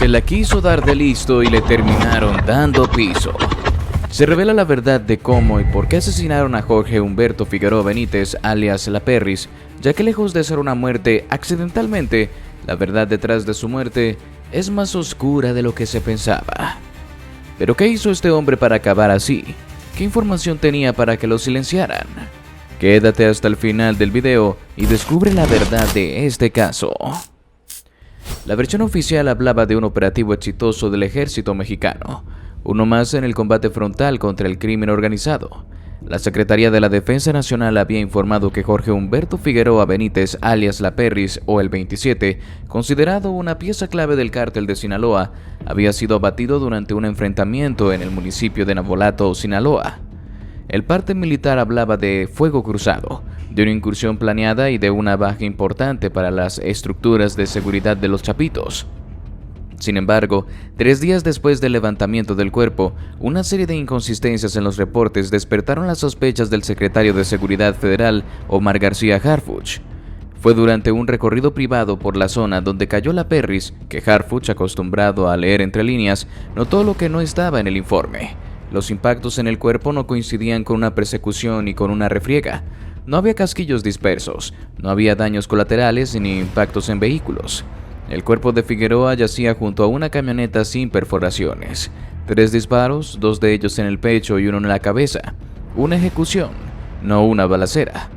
Se la quiso dar de listo y le terminaron dando piso. Se revela la verdad de cómo y por qué asesinaron a Jorge Humberto Figueroa Benítez, alias La Perris, ya que lejos de ser una muerte accidentalmente, la verdad detrás de su muerte es más oscura de lo que se pensaba. ¿Pero qué hizo este hombre para acabar así? ¿Qué información tenía para que lo silenciaran? Quédate hasta el final del video y descubre la verdad de este caso. La versión oficial hablaba de un operativo exitoso del ejército mexicano, uno más en el combate frontal contra el crimen organizado. La Secretaría de la Defensa Nacional había informado que Jorge Humberto Figueroa Benítez, alias La Perris o el 27, considerado una pieza clave del cártel de Sinaloa, había sido abatido durante un enfrentamiento en el municipio de Navolato, Sinaloa. El parte militar hablaba de fuego cruzado, de una incursión planeada y de una baja importante para las estructuras de seguridad de los Chapitos. Sin embargo, 3 días después del levantamiento del cuerpo, una serie de inconsistencias en los reportes despertaron las sospechas del secretario de Seguridad Federal, Omar García Harfuch. Fue durante un recorrido privado por la zona donde cayó La Perris que Harfuch, acostumbrado a leer entre líneas, notó lo que no estaba en el informe. Los impactos en el cuerpo no coincidían con una persecución ni con una refriega. No había casquillos dispersos, no había daños colaterales ni impactos en vehículos. El cuerpo de Figueroa yacía junto a una camioneta sin perforaciones. 3 disparos, 2 de ellos en el pecho y 1 en la cabeza. Una ejecución, no una balacera.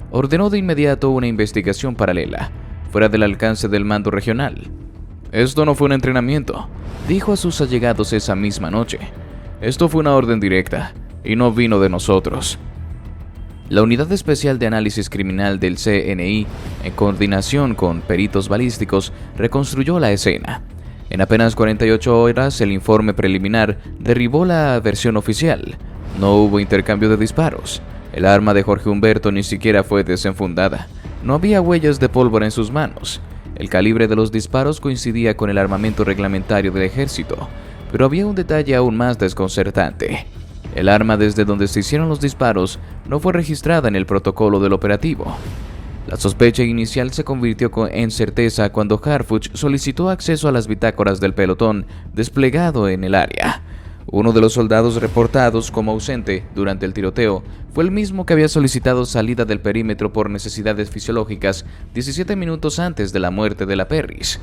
Ordenó de inmediato una investigación paralela, fuera del alcance del mando regional. «Esto no fue un entrenamiento», dijo a sus allegados esa misma noche. «Esto fue una orden directa, y no vino de nosotros». La Unidad Especial de Análisis Criminal del CNI, en coordinación con peritos balísticos, reconstruyó la escena. En apenas 48 horas, el informe preliminar derribó la versión oficial. No hubo intercambio de disparos. El arma de Jorge Humberto ni siquiera fue desenfundada. No había huellas de pólvora en sus manos. El calibre de los disparos coincidía con el armamento reglamentario del ejército, pero había un detalle aún más desconcertante. El arma desde donde se hicieron los disparos no fue registrada en el protocolo del operativo. La sospecha inicial se convirtió en certeza cuando Harfuch solicitó acceso a las bitácoras del pelotón desplegado en el área. Uno de los soldados reportados como ausente durante el tiroteo fue el mismo que había solicitado salida del perímetro por necesidades fisiológicas 17 minutos antes de la muerte de La Perris.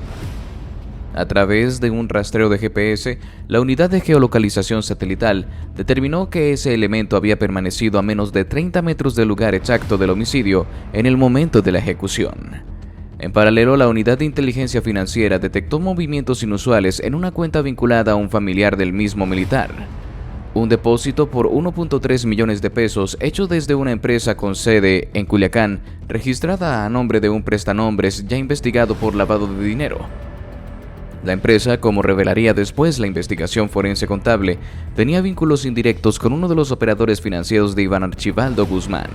A través de un rastreo de GPS, la unidad de geolocalización satelital determinó que ese elemento había permanecido a menos de 30 metros del lugar exacto del homicidio en el momento de la ejecución. En paralelo, la unidad de inteligencia financiera detectó movimientos inusuales en una cuenta vinculada a un familiar del mismo militar. Un depósito por 1.3 millones de pesos hecho desde una empresa con sede en Culiacán, registrada a nombre de un prestanombres ya investigado por lavado de dinero. La empresa, como revelaría después la investigación forense contable, tenía vínculos indirectos con uno de los operadores financieros de Iván Archibaldo Guzmán.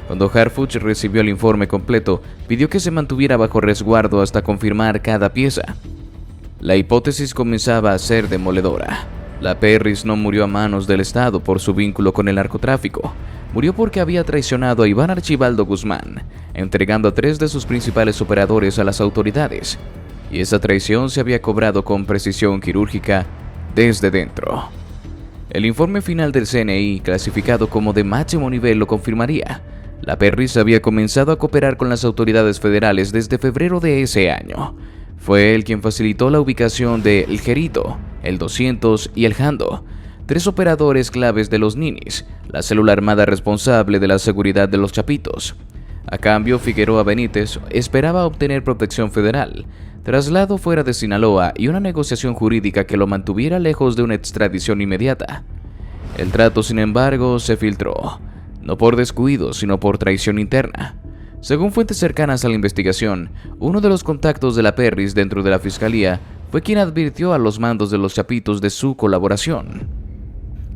Cuando Harfuch recibió el informe completo, pidió que se mantuviera bajo resguardo hasta confirmar cada pieza. La hipótesis comenzaba a ser demoledora. La Perris no murió a manos del Estado por su vínculo con el narcotráfico. Murió porque había traicionado a Iván Archibaldo Guzmán, entregando a 3 de sus principales operadores a las autoridades. Y esa traición se había cobrado con precisión quirúrgica desde dentro. El informe final del CNI, clasificado como de máximo nivel, lo confirmaría. La Perris había comenzado a cooperar con las autoridades federales desde febrero de ese año. Fue él quien facilitó la ubicación de El Jerito, el 200 y el Jando, 3 operadores claves de los Ninis, la célula armada responsable de la seguridad de los Chapitos. A cambio, Figueroa Benítez esperaba obtener protección federal, traslado fuera de Sinaloa y una negociación jurídica que lo mantuviera lejos de una extradición inmediata. El trato, sin embargo, se filtró, no por descuido, sino por traición interna. Según fuentes cercanas a la investigación, uno de los contactos de La Perris dentro de la fiscalía fue quien advirtió a los mandos de los Chapitos de su colaboración.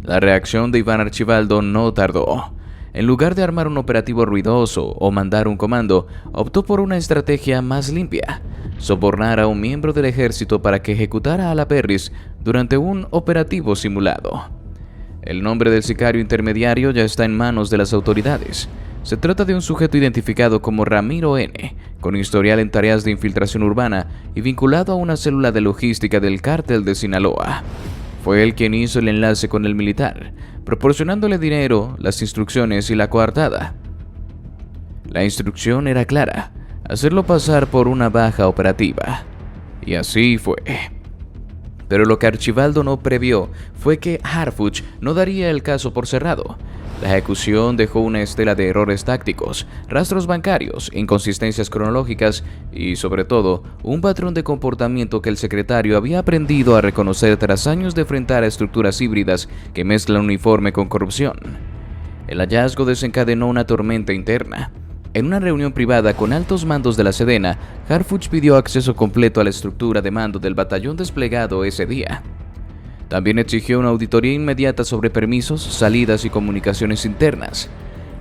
La reacción de Iván Archibaldo no tardó. En lugar de armar un operativo ruidoso o mandar un comando, optó por una estrategia más limpia: sobornar a un miembro del ejército para que ejecutara a La Perris durante un operativo simulado. El nombre del sicario intermediario ya está en manos de las autoridades. Se trata de un sujeto identificado como Ramiro N., con historial en tareas de infiltración urbana y vinculado a una célula de logística del cártel de Sinaloa. Fue él quien hizo el enlace con el militar, proporcionándole dinero, las instrucciones y la coartada. La instrucción era clara: hacerlo pasar por una baja operativa. Y así fue. Pero lo que Archibaldo no previó fue que Harfuch no daría el caso por cerrado. La ejecución dejó una estela de errores tácticos, rastros bancarios, inconsistencias cronológicas y, sobre todo, un patrón de comportamiento que el secretario había aprendido a reconocer tras años de enfrentar a estructuras híbridas que mezclan uniforme con corrupción. El hallazgo desencadenó una tormenta interna. En una reunión privada con altos mandos de la Sedena, Harfuch pidió acceso completo a la estructura de mando del batallón desplegado ese día. También exigió una auditoría inmediata sobre permisos, salidas y comunicaciones internas.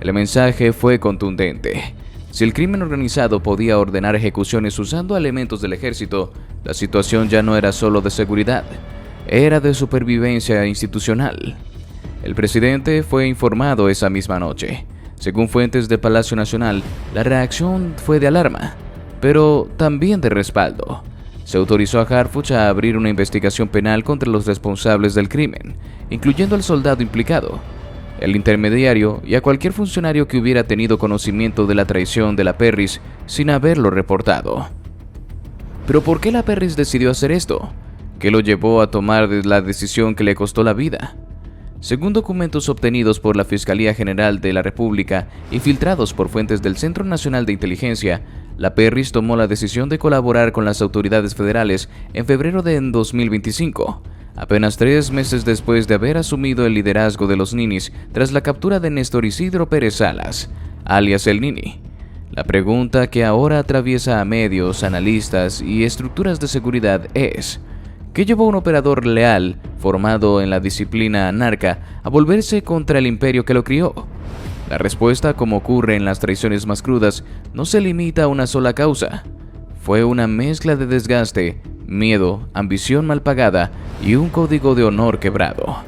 El mensaje fue contundente. Si el crimen organizado podía ordenar ejecuciones usando elementos del ejército, la situación ya no era solo de seguridad, era de supervivencia institucional. El presidente fue informado esa misma noche. Según fuentes de Palacio Nacional, la reacción fue de alarma, pero también de respaldo. Se autorizó a Harfuch a abrir una investigación penal contra los responsables del crimen, incluyendo al soldado implicado, el intermediario y a cualquier funcionario que hubiera tenido conocimiento de la traición de la Perris sin haberlo reportado. ¿Pero por qué la Perris decidió hacer esto? ¿Qué lo llevó a tomar la decisión que le costó la vida? Según documentos obtenidos por la Fiscalía General de la República y filtrados por fuentes del Centro Nacional de Inteligencia, la Perris tomó la decisión de colaborar con las autoridades federales en febrero de 2025, apenas 3 meses después de haber asumido el liderazgo de los Ninis tras la captura de Néstor Isidro Pérez Salas, alias el Nini. La pregunta que ahora atraviesa a medios, analistas y estructuras de seguridad es: ¿qué llevó a un operador leal, formado en la disciplina narca, a volverse contra el imperio que lo crió? La respuesta, como ocurre en las traiciones más crudas, no se limita a una sola causa. Fue una mezcla de desgaste, miedo, ambición mal pagada y un código de honor quebrado.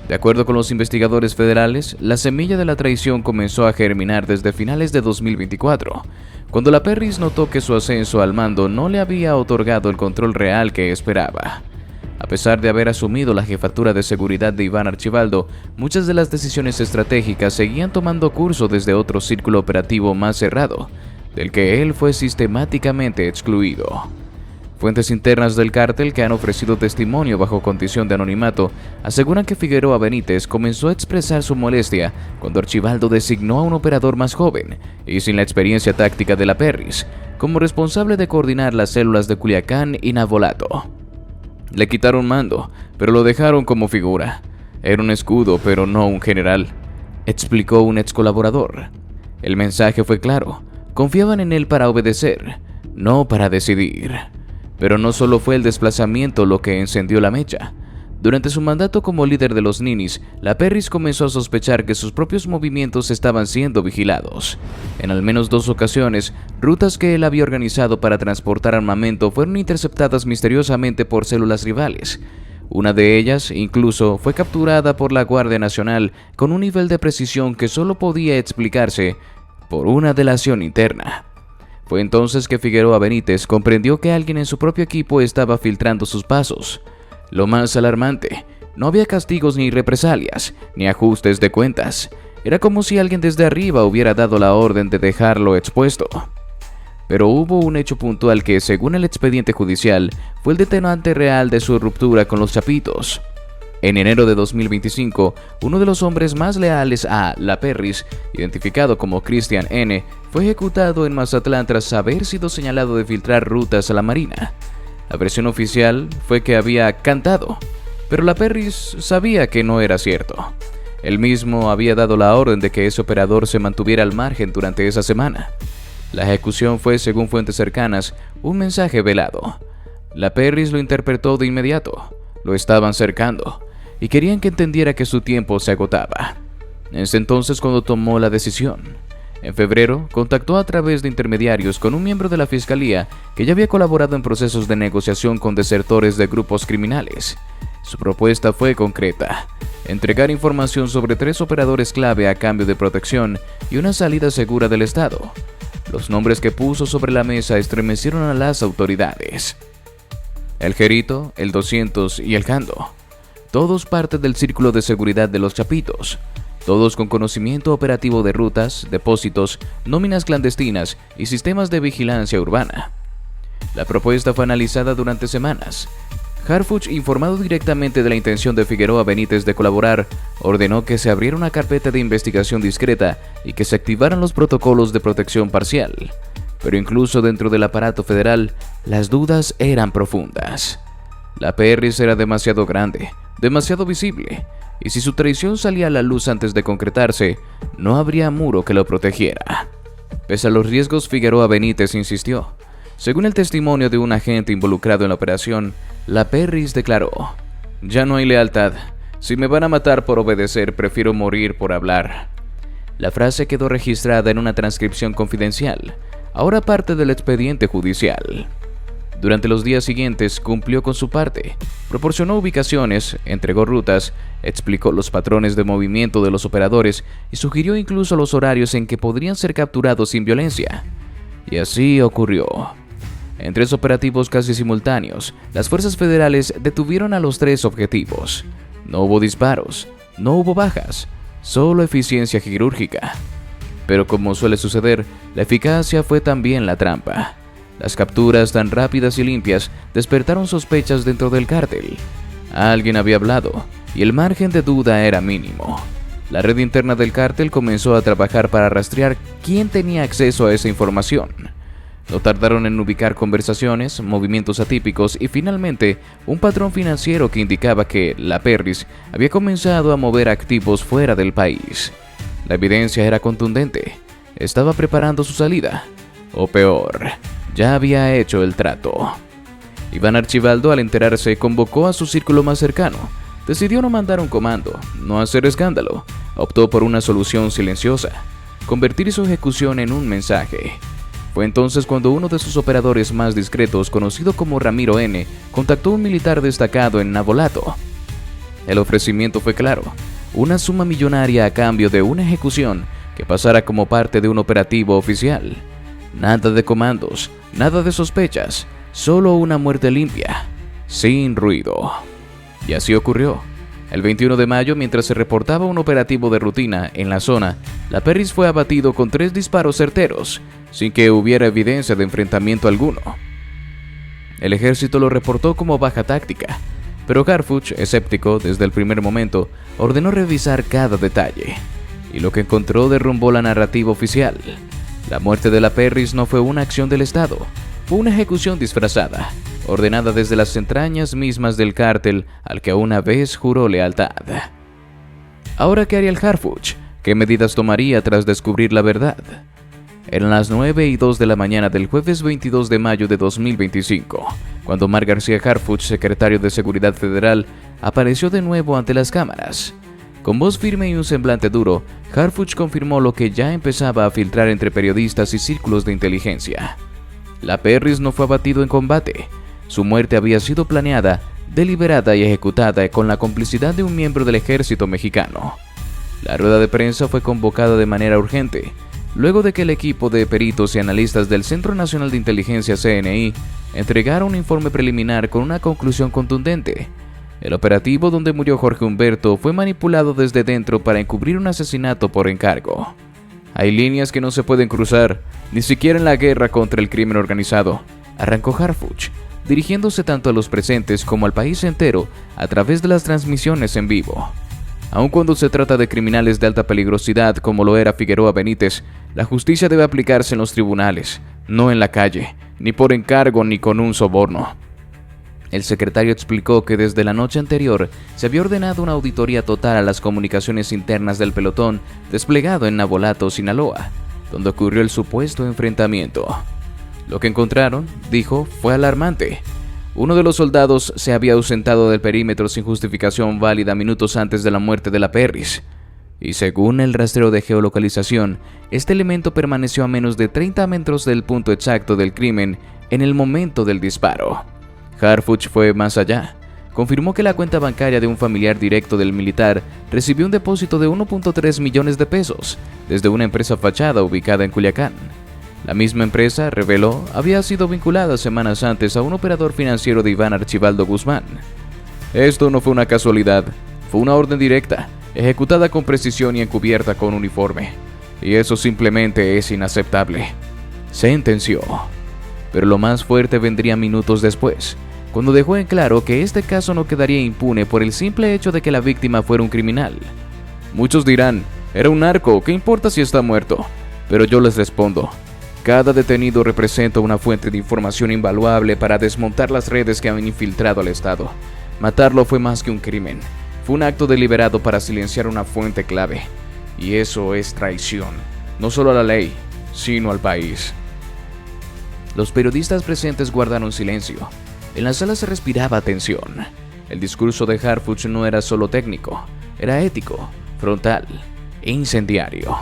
De acuerdo con los investigadores federales, la semilla de la traición comenzó a germinar desde finales de 2024, cuando la Perris notó que su ascenso al mando no le había otorgado el control real que esperaba. A pesar de haber asumido la jefatura de seguridad de Iván Archibaldo, muchas de las decisiones estratégicas seguían tomando curso desde otro círculo operativo más cerrado, del que él fue sistemáticamente excluido. Fuentes internas del cártel que han ofrecido testimonio bajo condición de anonimato aseguran que Figueroa Benítez comenzó a expresar su molestia cuando Archibaldo designó a un operador más joven y sin la experiencia táctica de la Perris como responsable de coordinar las células de Culiacán y Navolato. Le quitaron mando, pero lo dejaron como figura. Era un escudo, pero no un general, explicó un ex colaborador. El mensaje fue claro: confiaban en él para obedecer, no para decidir. Pero no solo fue el desplazamiento lo que encendió la mecha. Durante su mandato como líder de los Ninis, la Perris comenzó a sospechar que sus propios movimientos estaban siendo vigilados. En al menos 2 ocasiones, rutas que él había organizado para transportar armamento fueron interceptadas misteriosamente por células rivales. Una de ellas, incluso, fue capturada por la Guardia Nacional con un nivel de precisión que solo podía explicarse por una delación interna. Fue entonces que Figueroa Benítez comprendió que alguien en su propio equipo estaba filtrando sus pasos. Lo más alarmante, no había castigos ni represalias, ni ajustes de cuentas. Era como si alguien desde arriba hubiera dado la orden de dejarlo expuesto. Pero hubo un hecho puntual que, según el expediente judicial, fue el detonante real de su ruptura con los Chapitos. En enero de 2025, uno de los hombres más leales a la Perris, identificado como Cristian N., fue ejecutado en Mazatlán tras haber sido señalado de filtrar rutas a la Marina. La versión oficial fue que había cantado, pero la Perris sabía que no era cierto. Él mismo había dado la orden de que ese operador se mantuviera al margen durante esa semana. La ejecución fue, según fuentes cercanas, un mensaje velado. La Perris lo interpretó de inmediato. Lo estaban cercando y querían que entendiera que su tiempo se agotaba. Es entonces cuando tomó la decisión. En febrero, contactó a través de intermediarios con un miembro de la Fiscalía que ya había colaborado en procesos de negociación con desertores de grupos criminales. Su propuesta fue concreta: entregar información sobre 3 operadores clave a cambio de protección y una salida segura del estado. Los nombres que puso sobre la mesa estremecieron a las autoridades: el Jerito, el 200 y el Jando. Todos parte del círculo de seguridad de los Chapitos. Todos con conocimiento operativo de rutas, depósitos, nóminas clandestinas y sistemas de vigilancia urbana. La propuesta fue analizada durante semanas. Harfuch, informado directamente de la intención de Figueroa Benítez de colaborar, ordenó que se abriera una carpeta de investigación discreta y que se activaran los protocolos de protección parcial. Pero incluso dentro del aparato federal, las dudas eran profundas. La Perris era demasiado grande, demasiado visible, y si su traición salía a la luz antes de concretarse, no habría muro que lo protegiera. Pese a los riesgos, Figueroa Benítez insistió. Según el testimonio de un agente involucrado en la operación, la Perris declaró: «Ya no hay lealtad. Si me van a matar por obedecer, prefiero morir por hablar». La frase quedó registrada en una transcripción confidencial, ahora parte del expediente judicial. Durante los días siguientes cumplió con su parte, proporcionó ubicaciones, entregó rutas, explicó los patrones de movimiento de los operadores y sugirió incluso los horarios en que podrían ser capturados sin violencia. Y así ocurrió. En 3 operativos casi simultáneos, las fuerzas federales detuvieron a los 3 objetivos. No hubo disparos, no hubo bajas, solo eficiencia quirúrgica. Pero como suele suceder, la eficacia fue también la trampa. Las capturas tan rápidas y limpias despertaron sospechas dentro del cártel. Alguien había hablado, y el margen de duda era mínimo. La red interna del cártel comenzó a trabajar para rastrear quién tenía acceso a esa información. No tardaron en ubicar conversaciones, movimientos atípicos y finalmente un patrón financiero que indicaba que la Perris había comenzado a mover activos fuera del país. La evidencia era contundente. Estaba preparando su salida. O peor, ya había hecho el trato. Iván Archibaldo, al enterarse, convocó a su círculo más cercano. Decidió no mandar un comando, no hacer escándalo. Optó por una solución silenciosa: convertir su ejecución en un mensaje. Fue entonces cuando uno de sus operadores más discretos, conocido como Ramiro N., contactó a un militar destacado en Navolato. El ofrecimiento fue claro: una suma millonaria a cambio de una ejecución que pasara como parte de un operativo oficial. Nada de comandos, nada de sospechas, solo una muerte limpia, sin ruido. Y así ocurrió. El 21 de mayo, mientras se reportaba un operativo de rutina en la zona, la Perris fue abatido con 3 disparos certeros, sin que hubiera evidencia de enfrentamiento alguno. El ejército lo reportó como baja táctica, pero Harfuch, escéptico desde el primer momento, ordenó revisar cada detalle, y lo que encontró derrumbó la narrativa oficial. La muerte de la Perris no fue una acción del Estado, fue una ejecución disfrazada, ordenada desde las entrañas mismas del cártel al que una vez juró lealtad. Ahora, ¿qué haría el Harfuch? ¿Qué medidas tomaría tras descubrir la verdad? Eran las 9:02 de la mañana del jueves 22 de mayo de 2025, cuando Omar García Harfuch, secretario de Seguridad Federal, apareció de nuevo ante las cámaras. Con voz firme y un semblante duro, Harfuch confirmó lo que ya empezaba a filtrar entre periodistas y círculos de inteligencia. La Perris no fue abatido en combate. Su muerte había sido planeada, deliberada y ejecutada con la complicidad de un miembro del ejército mexicano. La rueda de prensa fue convocada de manera urgente, luego de que el equipo de peritos y analistas del Centro Nacional de Inteligencia CNI entregara un informe preliminar con una conclusión contundente. El operativo donde murió Jorge Humberto fue manipulado desde dentro para encubrir un asesinato por encargo. Hay líneas que no se pueden cruzar, ni siquiera en la guerra contra el crimen organizado, arrancó Harfuch, dirigiéndose tanto a los presentes como al país entero a través de las transmisiones en vivo. Aun cuando se trata de criminales de alta peligrosidad como lo era Figueroa Benítez, la justicia debe aplicarse en los tribunales, no en la calle, ni por encargo ni con un soborno. El secretario explicó que desde la noche anterior se había ordenado una auditoría total a las comunicaciones internas del pelotón desplegado en Navolato, Sinaloa, donde ocurrió el supuesto enfrentamiento. Lo que encontraron, dijo, fue alarmante. Uno de los soldados se había ausentado del perímetro sin justificación válida minutos antes de la muerte de la Perris. Y según el rastreo de geolocalización, este elemento permaneció a menos de 30 metros del punto exacto del crimen en el momento del disparo. Harfuch fue más allá. confirmó que la cuenta bancaria de un familiar directo del militar recibió un depósito de 1.3 millones de pesos desde una empresa fachada ubicada en Culiacán. La misma empresa, reveló, había sido vinculada semanas antes a un operador financiero de Iván Archibaldo Guzmán. Esto no fue una casualidad, fue una orden directa, ejecutada con precisión y encubierta con uniforme. Y eso simplemente es inaceptable, sentenció. Pero lo más fuerte vendría minutos después, cuando dejó en claro que este caso no quedaría impune por el simple hecho de que la víctima fuera un criminal. Muchos dirán, era un narco, ¿qué importa si está muerto? Pero yo les respondo, cada detenido representa una fuente de información invaluable para desmontar las redes que han infiltrado al Estado. Matarlo fue más que un crimen, fue un acto deliberado para silenciar una fuente clave. Y eso es traición, no solo a la ley, sino al país. Los periodistas presentes guardaron silencio. En la sala se respiraba tensión. El discurso de Harfuch no era solo técnico, era ético, frontal e incendiario.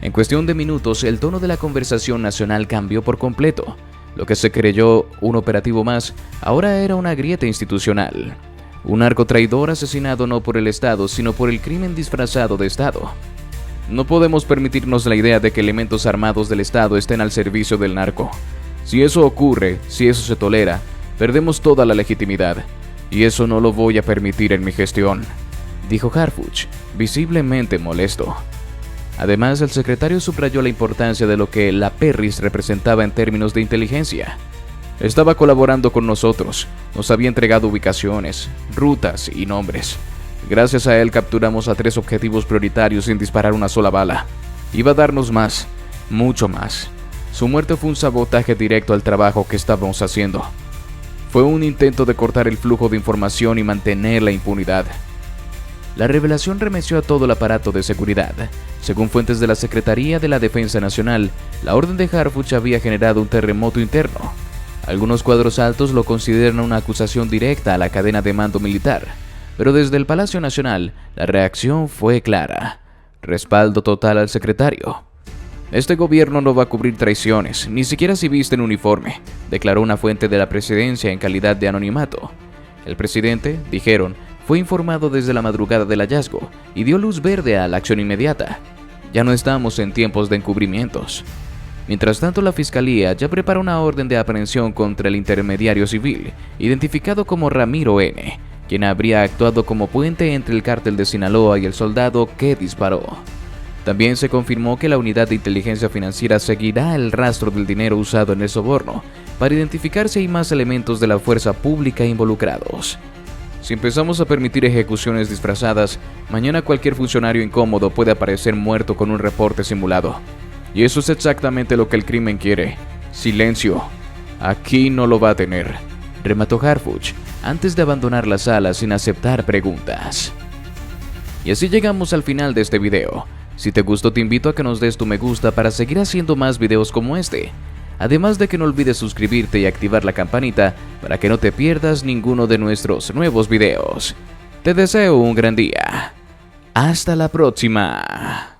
En cuestión de minutos, el tono de la conversación nacional cambió por completo. Lo que se creyó un operativo más, ahora era una grieta institucional. Un narcotraidor asesinado no por el Estado, sino por el crimen disfrazado de Estado. No podemos permitirnos la idea de que elementos armados del Estado estén al servicio del narco. Si eso ocurre, si eso se tolera, perdemos toda la legitimidad. Y eso no lo voy a permitir en mi gestión, dijo Harfuch, visiblemente molesto. Además, el secretario subrayó la importancia de lo que la Perris representaba en términos de inteligencia. Estaba colaborando con nosotros, nos había entregado ubicaciones, rutas y nombres. Gracias a él capturamos a 3 objetivos prioritarios sin disparar una sola bala. Iba a darnos más, mucho más. Su muerte fue un sabotaje directo al trabajo que estábamos haciendo. Fue un intento de cortar el flujo de información y mantener la impunidad. La revelación remeció a todo el aparato de seguridad. Según fuentes de la Secretaría de la Defensa Nacional, la orden de Harfuch había generado un terremoto interno. Algunos cuadros altos lo consideran una acusación directa a la cadena de mando militar, pero desde el Palacio Nacional, la reacción fue clara. Respaldo total al secretario. Este gobierno no va a cubrir traiciones, ni siquiera si visten uniforme, declaró una fuente de la presidencia en calidad de anonimato. El presidente, dijeron, fue informado desde la madrugada del hallazgo y dio luz verde a la acción inmediata. Ya no estamos en tiempos de encubrimientos. Mientras tanto, la Fiscalía ya prepara una orden de aprehensión contra el intermediario civil, identificado como Ramiro N., quien habría actuado como puente entre el cártel de Sinaloa y el soldado que disparó. También se confirmó que la unidad de inteligencia financiera seguirá el rastro del dinero usado en el soborno para identificar si hay más elementos de la fuerza pública involucrados. Si empezamos a permitir ejecuciones disfrazadas, mañana cualquier funcionario incómodo puede aparecer muerto con un reporte simulado. Y eso es exactamente lo que el crimen quiere. Silencio. Aquí no lo va a tener, remató Harfuch antes de abandonar la sala sin aceptar preguntas. Y así llegamos al final de este video. Si te gustó, te invito a que nos des tu me gusta para seguir haciendo más videos como este. Además de que no olvides suscribirte y activar la campanita para que no te pierdas ninguno de nuestros nuevos videos. Te deseo un gran día. Hasta la próxima.